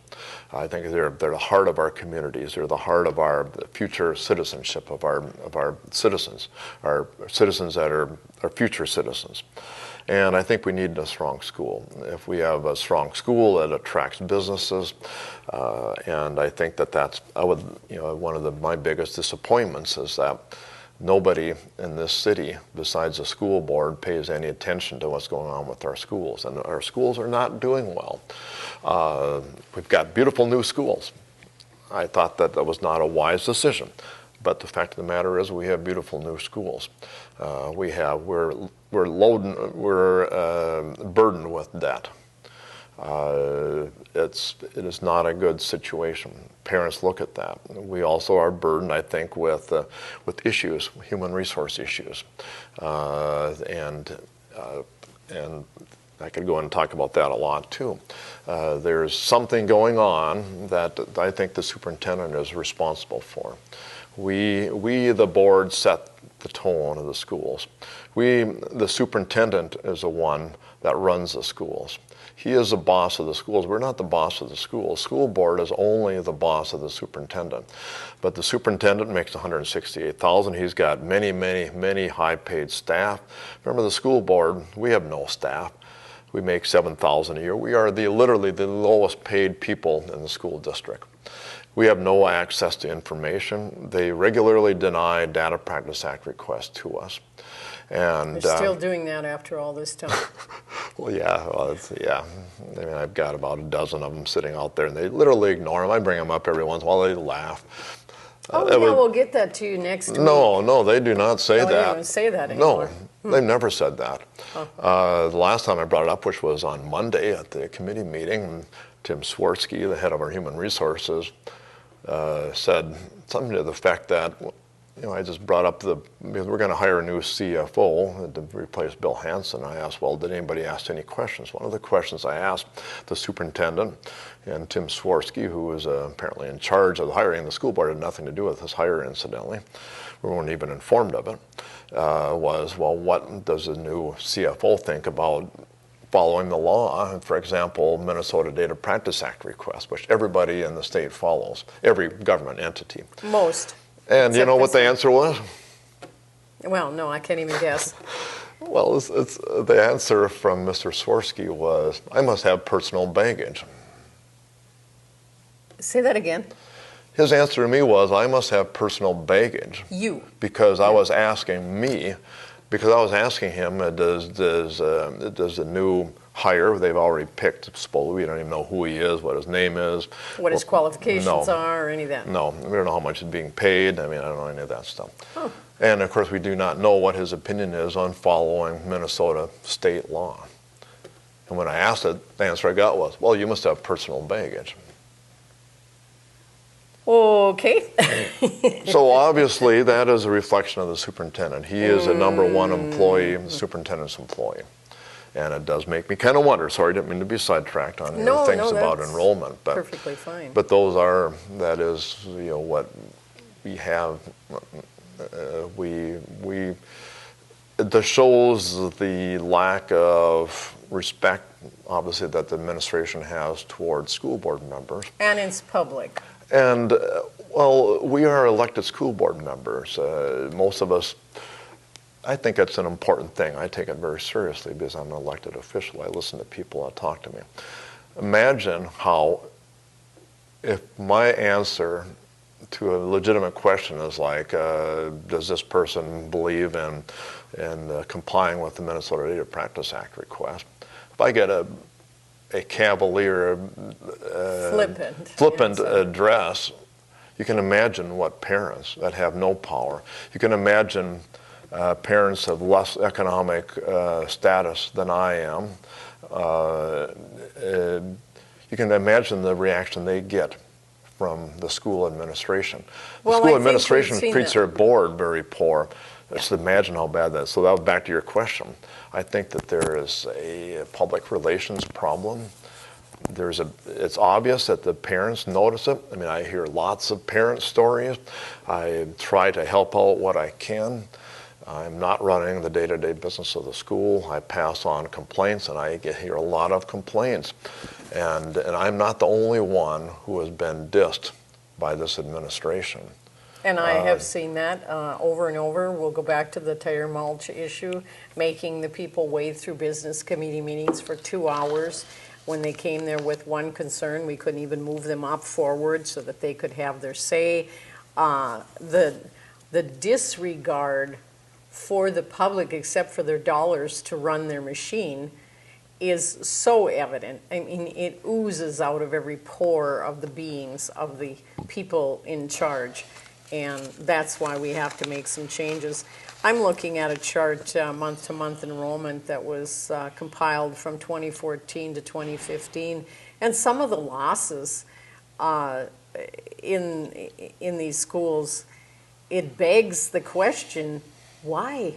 I think they're the heart of our communities. They're the heart of our future citizenship of our citizens that are our future citizens. And I think we need a strong school. If we have a strong school, it attracts businesses, and I think that's one of my biggest disappointments is that nobody in this city besides the school board pays any attention to what's going on with our schools, and our schools are not doing well. We've got beautiful new schools. I thought that was not a wise decision, but the fact of the matter is we have beautiful new schools. We're burdened with debt. It is not a good situation. Parents look at that. We also are burdened, I think, with issues, human resource issues, and I could go in and talk about that a lot too. There's something going on that I think the superintendent is responsible for. We the board, set the tone of the schools. The superintendent is the one that runs the schools. He is the boss of the schools. We're not the boss of the schools. School board is only the boss of the superintendent. But the superintendent makes $168,000. He's got many high-paid staff. Remember, the school board, we have no staff. We make $7,000 a year. We are literally the lowest paid people in the school district. We have no access to information. They regularly deny Data Practice Act requests to us. And they're still doing that after all this time. Well, yeah. I mean, I've got about a dozen of them sitting out there, and they literally ignore them. I bring them up every once in a while. They laugh. We'll get that to you next week. No, they do not say that. They don't even say that anymore. No, they've never said that. The last time I brought it up, which was on Monday at the committee meeting, Tim Swarsky, the head of our human resources, said something to the effect that, I just brought up because we're going to hire a new CFO to replace Bill Hansen. I asked, well, did anybody ask any questions? One of the questions I asked the superintendent and Tim Swarsky, who was apparently in charge of the hiring, the school board had nothing to do with this hire, incidentally. We weren't even informed of it, was, well, what does the new CFO think about following the law? For example, Minnesota Data Practice Act request, which everybody in the state follows, every government entity. Most. And you know what the answer was? Well, no, I can't even guess. Well, the answer from Mr. Swarsky was, I must have personal baggage. Say that again. His answer to me was, I must have personal baggage. You. Because I was asking him, does the new hire. They've already picked, we don't even know who he is, what his name is. What his qualifications No. are, or any of that? No, we don't know how much is being paid. I mean, I don't know any of that stuff. Huh. And of course, we do not know what his opinion is on following Minnesota state law. And when I asked it, the answer I got was, well, you must have personal baggage. Okay. So obviously, that is a reflection of the superintendent. He is a number one employee, the superintendent's employee. And it does make me kind of wonder. Sorry, I didn't mean to be sidetracked on No, things no, about that's enrollment. But, perfectly fine. But that is, what we have. This shows the lack of respect, obviously, that the administration has towards school board members. And it's public. And, well, we are elected school board members. Most of us, I think it's an important thing. I take it very seriously because I'm an elected official. I listen to people that talk to me. Imagine how, if my answer to a legitimate question is like, does this person believe in complying with the Minnesota Data Practice Act request? If I get a cavalier, flippant address, you can imagine what parents that have no power. You can imagine parents of less economic status than I am. You can imagine the reaction they get from the school administration. The school administration treats their board very poor. Just imagine how bad that is. So that was back to your question. I think that there is a public relations problem. It's obvious that the parents notice it. I mean, I hear lots of parent stories. I try to help out what I can. I'm not running the day-to-day business of the school. I pass on complaints, and I hear a lot of complaints. And I'm not the only one who has been dissed by this administration. And I have seen that over and over. We'll go back to the tire mulch issue, making the people wade through business committee meetings for 2 hours. When they came there with one concern, we couldn't even move them up forward so that they could have their say. The disregard for the public, except for their dollars to run their machine, is so evident. I mean, it oozes out of every pore of the beings of the people in charge. And that's why we have to make some changes. I'm looking at a chart, month-to-month enrollment, that was compiled from 2014 to 2015. And some of the losses in these schools, it begs the question, why?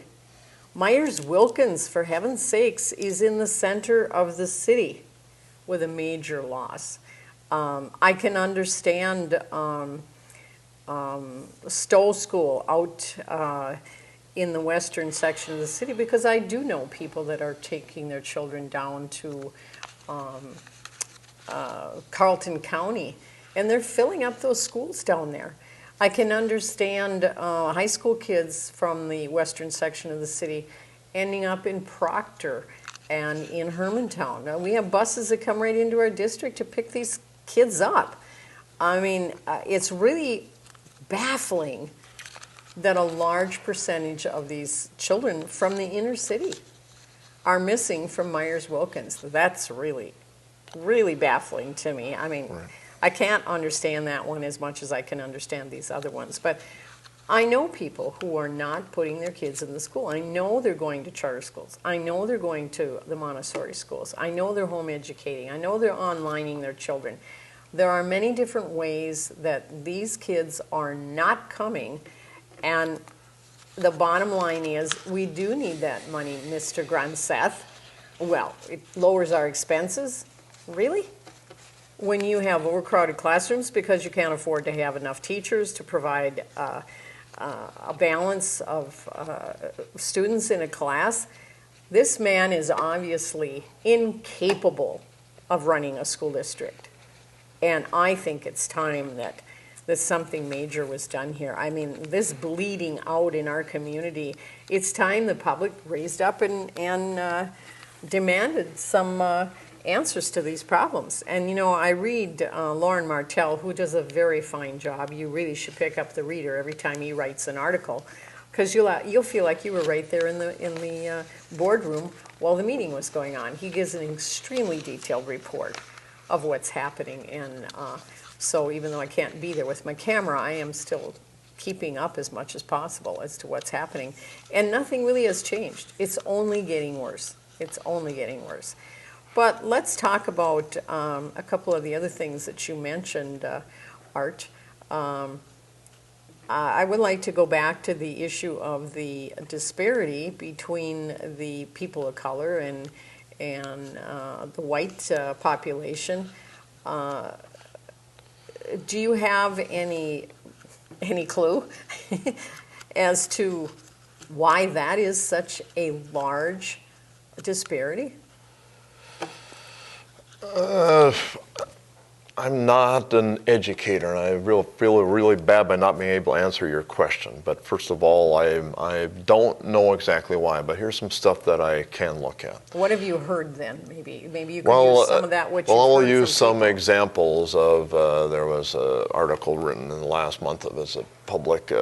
Myers-Wilkins, for heaven's sakes, is in the center of the city with a major loss. I can understand Stowe School out in the western section of the city, because I do know people that are taking their children down to Carleton County, and they're filling up those schools down there. I can understand high school kids from the western section of the city ending up in Proctor and in Hermantown. We have buses that come right into our district to pick these kids up. I mean, it's really baffling that a large percentage of these children from the inner city are missing from Myers-Wilkins. That's really, really baffling to me. I mean, right. I can't understand that one as much as I can understand these other ones. But I know people who are not putting their kids in the school. I know they're going to charter schools. I know they're going to the Montessori schools. I know they're home educating. I know they're onlining their children. There are many different ways that these kids are not coming, and the bottom line is we do need that money, Mr. Gronseth. Well, it lowers our expenses. Really? When you have overcrowded classrooms because you can't afford to have enough teachers to provide a balance of students in a class, this man is obviously incapable of running a school district. And I think it's time that something major was done here. I mean, this bleeding out in our community, it's time the public raised up and demanded some answers to these problems. And you know, I read Lauren Martell, who does a very fine job. You really should pick up the Reader every time he writes an article, because you'll feel like you were right there in the boardroom while the meeting was going on. He gives an extremely detailed report of what's happening, and so even though I can't be there with my camera, I am still keeping up as much as possible as to what's happening. And nothing really has changed. It's only getting worse. It's only getting worse. But let's talk about a couple of the other things that you mentioned, Art. I would like to go back to the issue of the disparity between the people of color and the white population. Do you have any clue as to why that is such a large disparity? I'm not an educator, and I feel really bad by not being able to answer your question. But first of all, I don't know exactly why, but here's some stuff that I can look at. What have you heard then? Maybe you could use some of that. I'll use some examples of, there was an article written in the last month of a public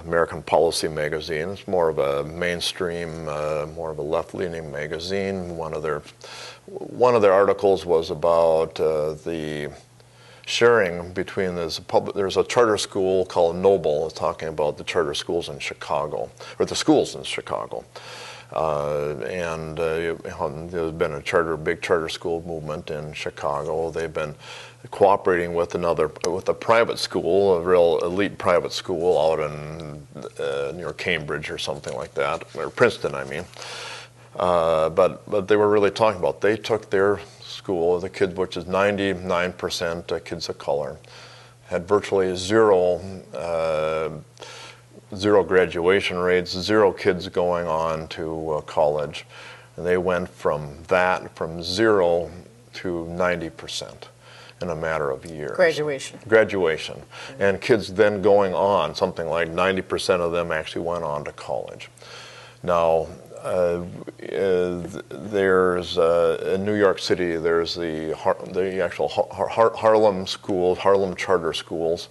American Policy magazine. It's more of a mainstream, more of a left-leaning magazine. One of their articles was about the sharing between there's a charter school called Noble, talking about the charter schools in Chicago, or the schools in Chicago. There's been a big charter school movement in Chicago. They've been cooperating with a private school, a real elite private school out in near Cambridge or something like that, or Princeton, I mean. But they were really talking about, they took their school, the kids, which is 99% kids of color, had virtually zero graduation rates, zero kids going on to college. And they went from 0 to 90% in a matter of years. Graduation. And kids then going on, something like 90% of them actually went on to college. Now, there's in New York City, there's the actual Harlem schools, Harlem charter schools.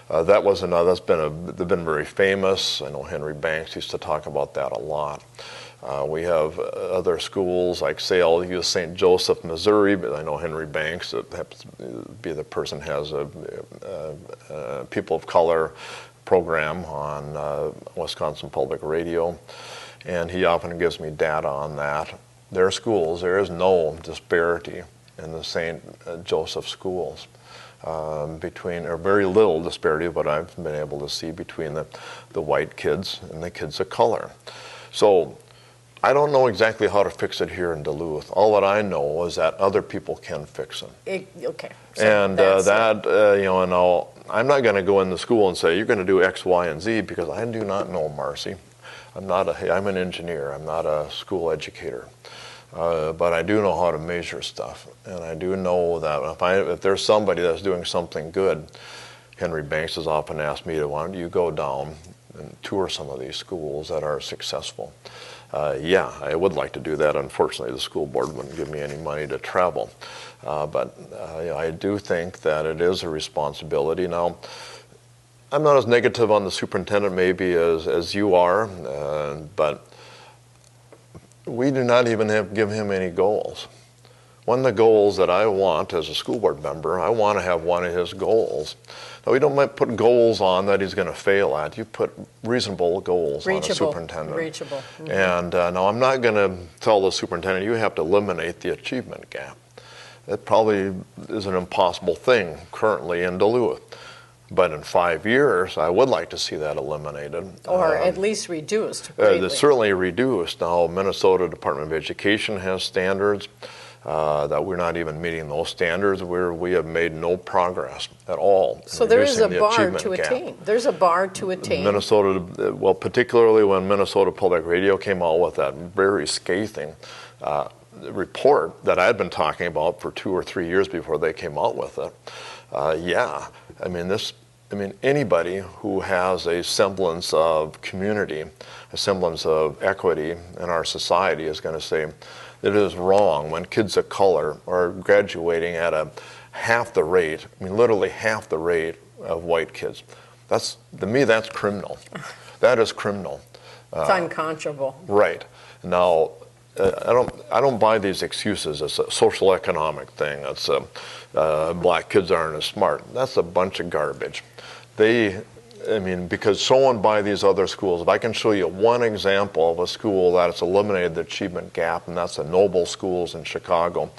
They've been very famous. I know Henry Banks used to talk about that a lot. We have other schools, like say I'll use St. Joseph, Missouri, but I know Henry Banks, that happens to be the person has a people of color program on Wisconsin Public Radio, and he often gives me data on that. Their schools, there is no disparity in the St. Joseph schools. Or very little disparity, what I've been able to see between the white kids and the kids of color. So I don't know exactly how to fix it here in Duluth. All that I know is that other people can fix it. Okay. So and I'm not going to go into school and say, you're going to do X, Y, and Z, because I do not know, Marcy. I'm an engineer. I'm not a school educator. But I do know how to measure stuff, and I do know that if there's somebody that's doing something good, Henry Banks has often asked me why don't you go down and tour some of these schools that are successful. Yeah, I would like to do that. Unfortunately, the school board wouldn't give me any money to travel. But I do think that it is a responsibility. Now, I'm not as negative on the superintendent maybe as you are, but we do not even give him any goals. One of the goals that I want as a school board member, I want to have one of his goals. Now, we don't put goals on that he's going to fail at. You put reasonable goals on a superintendent. Reachable. Mm-hmm. And now I'm not going to tell the superintendent, you have to eliminate the achievement gap. That probably is an impossible thing currently in Duluth. But in 5 years, I would like to see that eliminated. Or at least reduced greatly. Certainly reduced. Now, Minnesota Department of Education has standards that we're not even meeting those standards, where we have made no progress at all. So there is a bar to attain. There's a bar to attain. Minnesota, well, particularly when Minnesota Public Radio came out with that very scathing report that I had been talking about for 2 or 3 years before they came out with it. Anybody who has a semblance of community, a semblance of equity in our society is going to say that it is wrong when kids of color are graduating at half the rate, literally half the rate of white kids. To me, that's criminal. That is criminal. It's unconscionable. Right. Now, I don't buy these excuses. It's a social economic thing. It's black kids aren't as smart. That's a bunch of garbage. Because so on by these other schools, if I can show you one example of a school that has eliminated the achievement gap, and that's the Noble Schools in Chicago,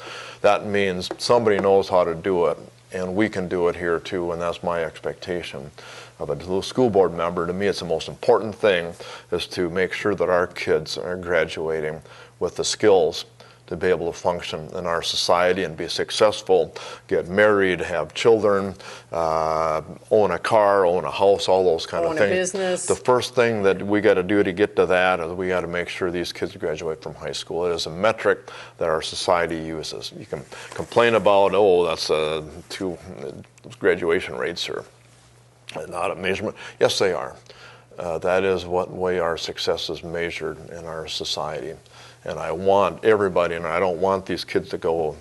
that means somebody knows how to do it, and we can do it here too, and that's my expectation of a school board member. To me, it's the most important thing is to make sure that our kids are graduating with the skills to be able to function in our society and be successful, get married, have children, own a car, own a house, all those kind of things. Own a business. The first thing that we got to do to get to that is we got to make sure these kids graduate from high school. It is a metric that our society uses. You can complain about, that's graduation rates are not a measurement. Yes, they are. That is what way our success is measured in our society. And I want everybody, and I don't want these kids to go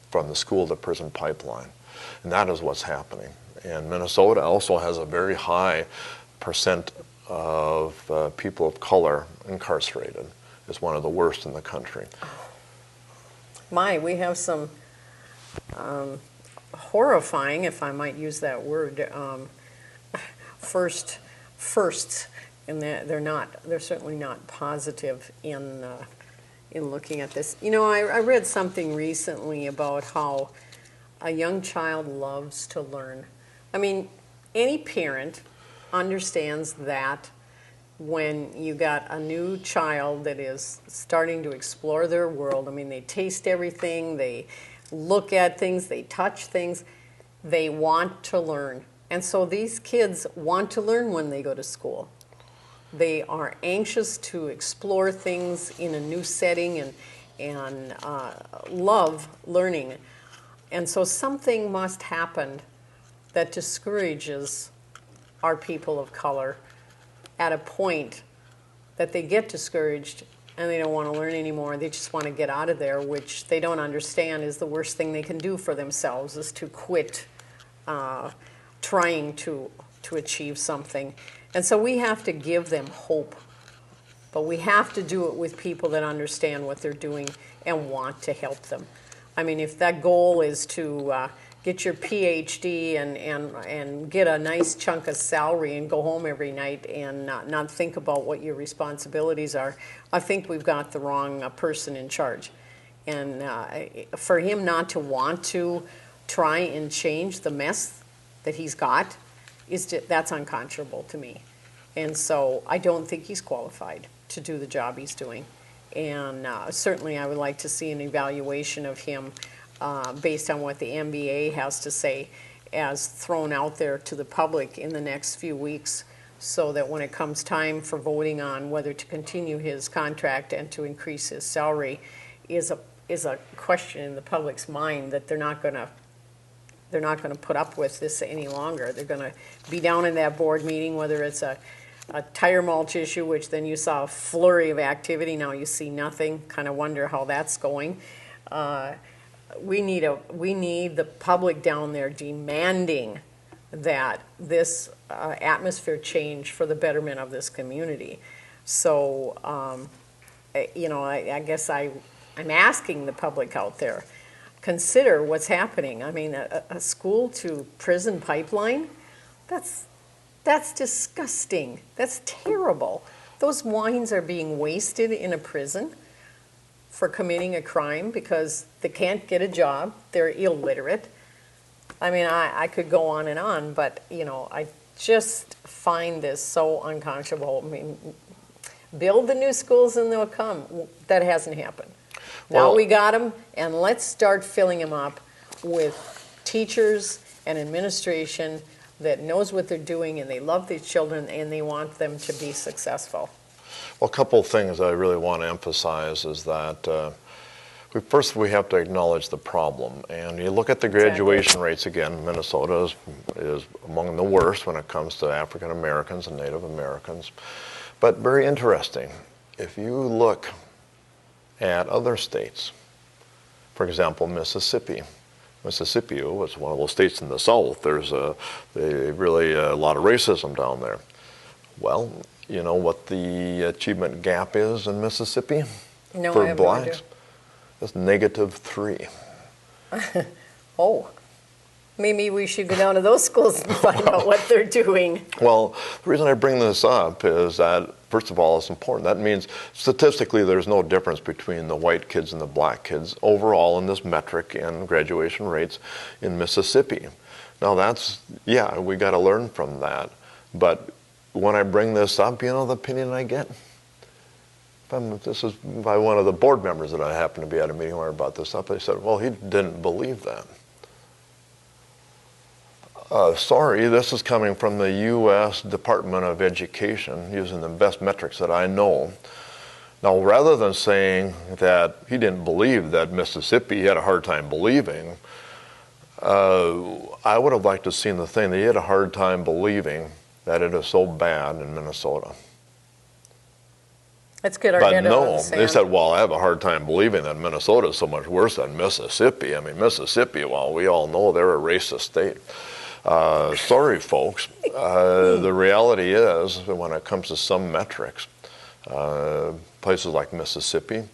from the school to prison pipeline. And that is what's happening. And Minnesota also has a very high percent of people of color incarcerated. It's one of the worst in the country. We have some horrifying, if I might use that word, firsts, and they're certainly not positive in looking at this. I read something recently about how a young child loves to learn. Any parent understands that when you got a new child that is starting to explore their world, they taste everything, they look at things, they touch things, they want to learn. And so these kids want to learn when they go to school. They are anxious to explore things in a new setting and love learning. And so something must happen that discourages our people of color at a point that they get discouraged and they don't want to learn anymore. They just want to get out of there, which they don't understand is the worst thing they can do for themselves, is to quit trying to achieve something. And so we have to give them hope, but we have to do it with people that understand what they're doing and want to help them. If that goal is to get your PhD and get a nice chunk of salary and go home every night and not think about what your responsibilities are, I think we've got the wrong person in charge. And for him not to want to try and change the mess that he's got, that's unconscionable to me. And so I don't think he's qualified to do the job he's doing. And certainly I would like to see an evaluation of him based on what the NBA has to say as thrown out there to the public in the next few weeks, so that when it comes time for voting on whether to continue his contract and to increase his salary is a question in the public's mind that they're not going to put up with this any longer. They're going to be down in that board meeting, whether it's a tire mulch issue, which then you saw a flurry of activity, now you see nothing. Kind of wonder how that's going. We need the public down there demanding that this atmosphere change for the betterment of this community. So, I guess I'm asking the public out there, consider what's happening. A school to prison pipeline, that's disgusting. That's terrible. Those minds are being wasted in a prison for committing a crime because they can't get a job. They're illiterate. I could go on, but, I just find this so unconscionable. Build the new schools and they'll come. That hasn't happened. Now we got them, and let's start filling them up with teachers and administration that knows what they're doing, and they love these children, and they want them to be successful. Well, a couple of things I really want to emphasize is that first we have to acknowledge the problem. And you look at the graduation rates again, Minnesota is among the worst when it comes to African Americans and Native Americans. But very interesting, if you look at other states, for example, Mississippi was one of those states in the South. There's really a lot of racism down there. Well, you know what the achievement gap is in Mississippi? No, I For have no idea. blacks, it's -3. Oh, maybe we should go down to those schools and find out what they're doing. Well, the reason I bring this up is that, first of all, it's important. That means statistically there's no difference between the white kids and the black kids overall in this metric and graduation rates in Mississippi. Now that's, yeah, we got to learn from that. But when I bring this up, you know the opinion I get? This is by one of the board members that I happened to be at a meeting where I brought this up. They said, well, he didn't believe that. Sorry, this is coming from the U.S. Department of Education using the best metrics that I know. Now, rather than saying that he didn't believe that Mississippi, he had a hard time believing, I would have liked to have seen the thing that he had a hard time believing that it is so bad in Minnesota. Let's get our But head out of the no, sand. they said, well, I have a hard time believing that Minnesota is so much worse than Mississippi. I mean, Mississippi, well, we all know they're a racist state. Sorry, folks. The reality is, when it comes to some metrics, places like Mississippi,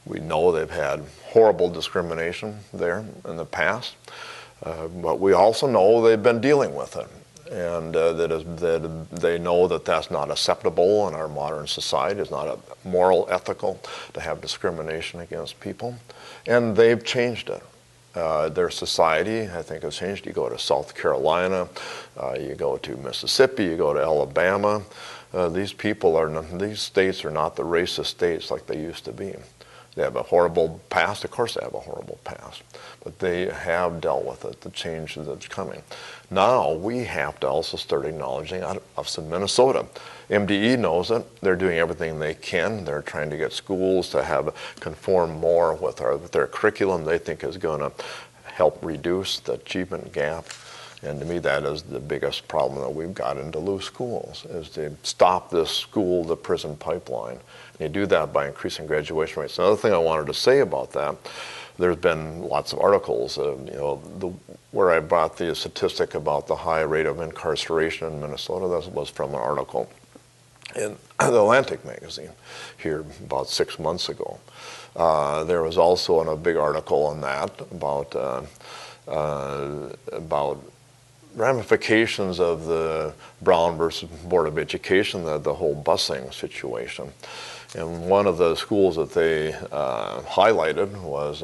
we know they've had horrible discrimination there in the past, but we also know they've been dealing with it. And that they know that that's not acceptable in our modern society. It's not moral, ethical to have discrimination against people. And they've changed it. Their society, I think, has changed. You go to South Carolina, you go to Mississippi, you go to Alabama. These states are not the racist states like they used to be. They have a horrible past. Of course they have a horrible past. But they have dealt with it, the change that's coming. Now we have to also start acknowledging us in Minnesota. MDE knows it. They're doing everything they can. They're trying to get schools to conform more with their curriculum they think is going to help reduce the achievement gap. And to me, that is the biggest problem that we've got in Duluth schools, is to stop this school-to-prison pipeline. And you do that by increasing graduation rates. Another thing I wanted to say about that, there's been lots of articles, where I brought the statistic about the high rate of incarceration in Minnesota. That was from an article in the Atlantic magazine here about 6 months ago. There was also a big article on that about ramifications of the Brown versus Board of Education, the whole busing situation. And one of the schools that they highlighted was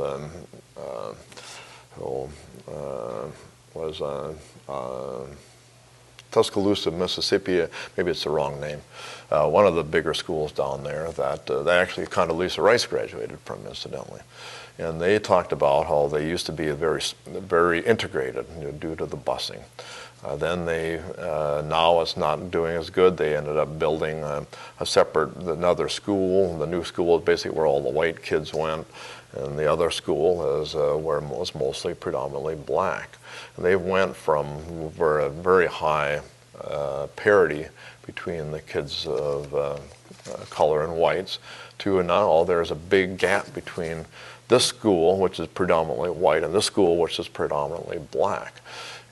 Tuscaloosa, Mississippi. Maybe it's the wrong name. One of the bigger schools down there that actually Condoleezza Rice graduated from, incidentally. And they talked about how they used to be very, very integrated, due to the busing. Then now it's not doing as good. They ended up building another school. The new school is basically where all the white kids went, and the other school is where it was mostly predominantly black. And they went from a very high parity between the kids of color and whites to now there's a big gap between this school, which is predominantly white, and this school, which is predominantly black.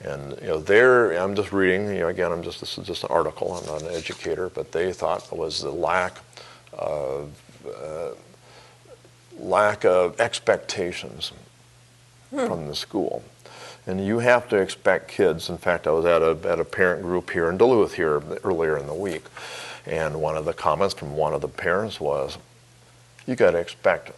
And I'm just reading. Again, this is just an article. I'm not an educator, but they thought it was the lack of expectations from the school. And you have to expect kids. In fact, I was at a parent group here in Duluth here earlier in the week, and one of the comments from one of the parents was, "You got to expect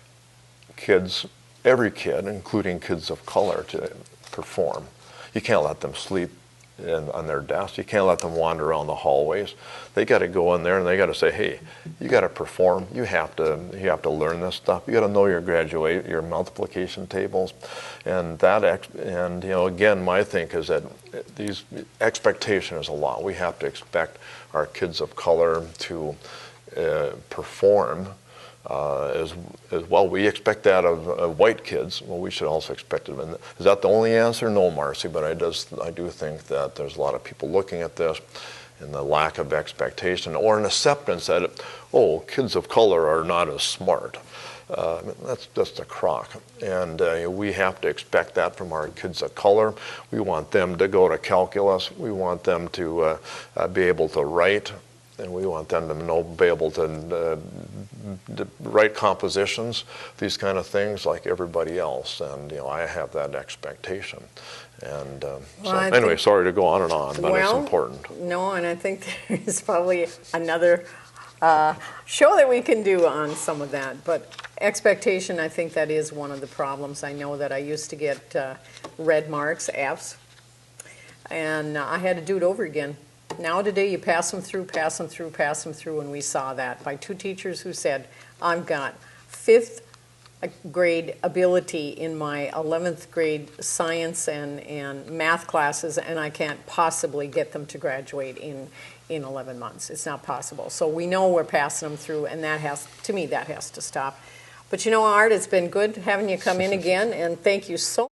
kids, every kid, including kids of color, to perform. You can't let them sleep on their desks. You can't let them wander around the hallways. They got to go in there and they got to say, hey, you got to perform. You have to learn this stuff. You got to know your multiplication tables, and again, my think is that these expectation is a lot. We have to expect our kids of color to perform. As well, we expect that of white kids. Well, we should also expect it. And is that the only answer? No, Marcy, but I do think that there's a lot of people looking at this and the lack of expectation or an acceptance that, kids of color are not as smart. That's just a crock. And we have to expect that from our kids of color. We want them to go to calculus. We want them to be able to write. And we want them to be able to the right compositions, these kind of things, like everybody else. And I have that expectation. And so anyway, sorry to go on and on, but it's important. No, and I think there is probably another show that we can do on some of that. But expectation, I think that is one of the problems. I know that I used to get red marks, Fs, and I had to do it over again. Now today you pass them through, pass them through, pass them through, and we saw that by 2 teachers who said, I've got 5th grade ability in my 11th grade science and math classes, and I can't possibly get them to graduate in 11 months. It's not possible. So we know we're passing them through, and that has to stop. But Art, it's been good having you come in again, and thank you so much.